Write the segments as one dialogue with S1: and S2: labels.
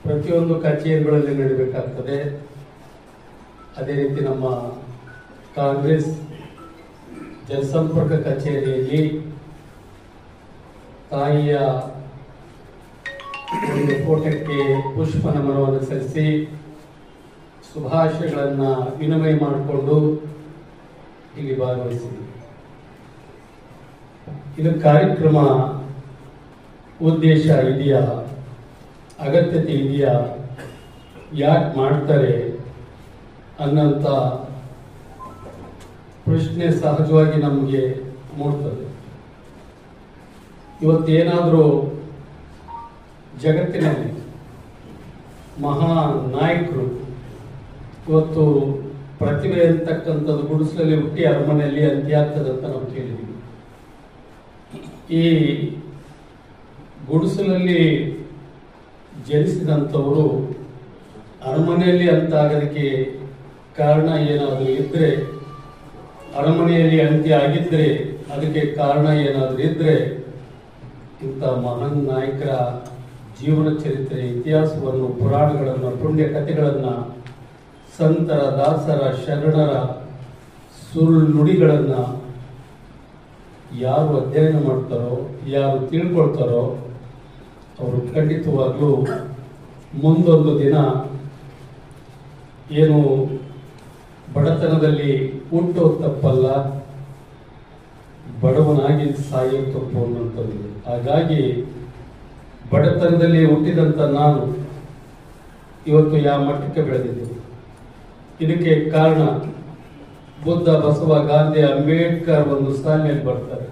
S1: ಪ್ರತಿಯೊಂದು ಕಚೇರಿಗಳಲ್ಲಿ ನಡೆಯಬೇಕಾಗ್ತದೆ. ಅದೇ ರೀತಿ ನಮ್ಮ ಕಾಂಗ್ರೆಸ್ ಜನಸಂಪರ್ಕ ಕಚೇರಿಯಲ್ಲಿ ತಾಯಿಯ ಒಂದು ಫೋಟೋಕ್ಕೆ ಪುಷ್ಪ ನಮನವನ್ನು ಸಲ್ಲಿಸಿ ಶುಭಾಶಯಗಳನ್ನು ವಿನಿಮಯ ಮಾಡಿಕೊಂಡು ಇಲ್ಲಿ ಭಾಗವಹಿಸಿದ್ವಿ. ಇದು ಕಾರ್ಯಕ್ರಮ ಉದ್ದೇಶ ಇದೆಯಾ, ಅಗತ್ಯತೆ ಇದೆಯಾ, ಯಾಕೆ ಮಾಡ್ತಾರೆ ಅನ್ನಂತ ಪ್ರಶ್ನೆ ಸಹಜವಾಗಿ ನಮಗೆ ಮೂಡ್ತದೆ. ಇವತ್ತೇನಾದರೂ ಜಗತ್ತಿನಲ್ಲಿ ಮಹಾ ನಾಯಕರು ಇವತ್ತು ಪ್ರತಿಭೆ ಅಂತಕ್ಕಂಥದ್ದು ಗುಡಿಸಲಲ್ಲಿ ಹುಟ್ಟಿ ಅರಮನೆಯಲ್ಲಿ ಅಂತ್ಯ ಆಗ್ತದೆ ಅಂತ ನಾವು ಕೇಳಿದ್ವಿ. ಈ ಗುಡಿಸಲಲ್ಲಿ ಜನಿಸಿದಂಥವರು ಅರಮನೆಯಲ್ಲಿ ಅಂತ ಆಗೋದಕ್ಕೆ ಕಾರಣ ಏನಾದರೂ ಇದ್ರೆ, ಅರಮನೆಯಲ್ಲಿ ಅಂತ್ಯ ಆಗಿದ್ರೆ ಅದಕ್ಕೆ ಕಾರಣ ಏನಾದರೂ ಇದ್ರೆ, ಇಂಥ ಮಹಾನ್ ನಾಯಕರ ಜೀವನ ಚರಿತ್ರೆ, ಇತಿಹಾಸವನ್ನು, ಪುರಾಣಗಳನ್ನು, ಪುಣ್ಯ ಕಥೆಗಳನ್ನು, ಸಂತರ, ದಾಸರ, ಶರಣರ ಸುಳ್ಳು ನುಡಿಗಳನ್ನು ಯಾರು ಅಧ್ಯಯನ ಮಾಡ್ತಾರೋ, ಯಾರು ತಿಳ್ಕೊಳ್ತಾರೋ ಅವರು ಖಂಡಿತವಾಗ್ಲೂ ಮುಂದೊಂದು ದಿನ ಏನು ಬಡತನದಲ್ಲಿ ಹುಟ್ಟೋದು ತಪ್ಪಲ್ಲ, ಬಡವನಾಗಿ ಸಾಯೋದು ತಪ್ಪು ಅನ್ನುವಂಥದ್ದು. ಹಾಗಾಗಿ ಬಡತನದಲ್ಲಿ ಹುಟ್ಟಿದಂಥ ನಾನು ಇವತ್ತು ಯಾವ ಮಟ್ಟಕ್ಕೆ ಬೆಳೆದಿದ್ದೇನೆ, ಇದಕ್ಕೆ ಕಾರಣ ಬುದ್ಧ, ಬಸವ, ಗಾಂಧಿ, ಅಂಬೇಡ್ಕರ್ ಒಂದು ಸಾಲಿನಲ್ಲಿ ಬರ್ತಾರೆ.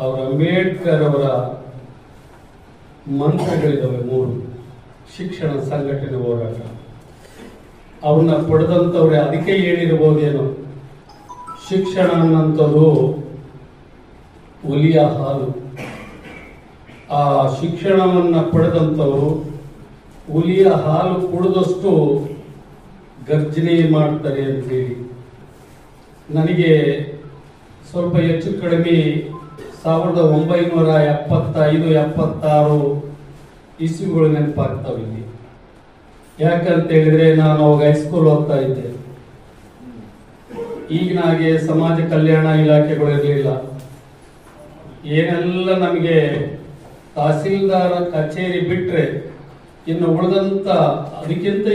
S1: ಅವರ ಅಂಬೇಡ್ಕರ್ ಅವರ ಮಂತ್ರಗಳಿದ್ದಾವೆ 3: ಶಿಕ್ಷಣ, ಸಂಘಟನೆ, ಹೋರಾಟ. ಅವನ್ನ ಪಡೆದಂಥವ್ರೆ ಅದಕ್ಕೆ ಹೇಳಿರ್ಬೋದೇನೋ, ಶಿಕ್ಷಣ ಅನ್ನಂಥದ್ದು ಹುಲಿಯ ಹಾಲು. ಆ ಶಿಕ್ಷಣವನ್ನ ಪಡೆದಂಥವರು ಹುಲಿಯ ಹಾಲು ಕುಡಿದಷ್ಟು ಗರ್ಜನೆ ಮಾಡ್ತಾರೆ ಅಂತೇಳಿ ನನಗೆ ಸ್ವಲ್ಪ ಹೆಚ್ಚು ಕಡಿಮೆ 1975-76 ಇಸ್ವಿಗಳು ನೆನಪಾಗ್ತಾವೆ ಇಲ್ಲಿ. ಯಾಕಂತ ಹೇಳಿದ್ರೆ ನಾನು ಅವಾಗ ಹೈಸ್ಕೂಲ್ ಓದ್ತಾ ಇದ್ದೆ. ಈಗಿನ ಹಾಗೆ ಸಮಾಜ ಕಲ್ಯಾಣ ಇಲಾಖೆಗಳು ಇರಲಿಲ್ಲ. ಏನೆಲ್ಲ ನಮಗೆ ತಹಸೀಲ್ದಾರ ಕಚೇರಿ ಬಿಟ್ರೆ ಇನ್ನು ಉಳಿದಂತ ಅದಕ್ಕಿಂತ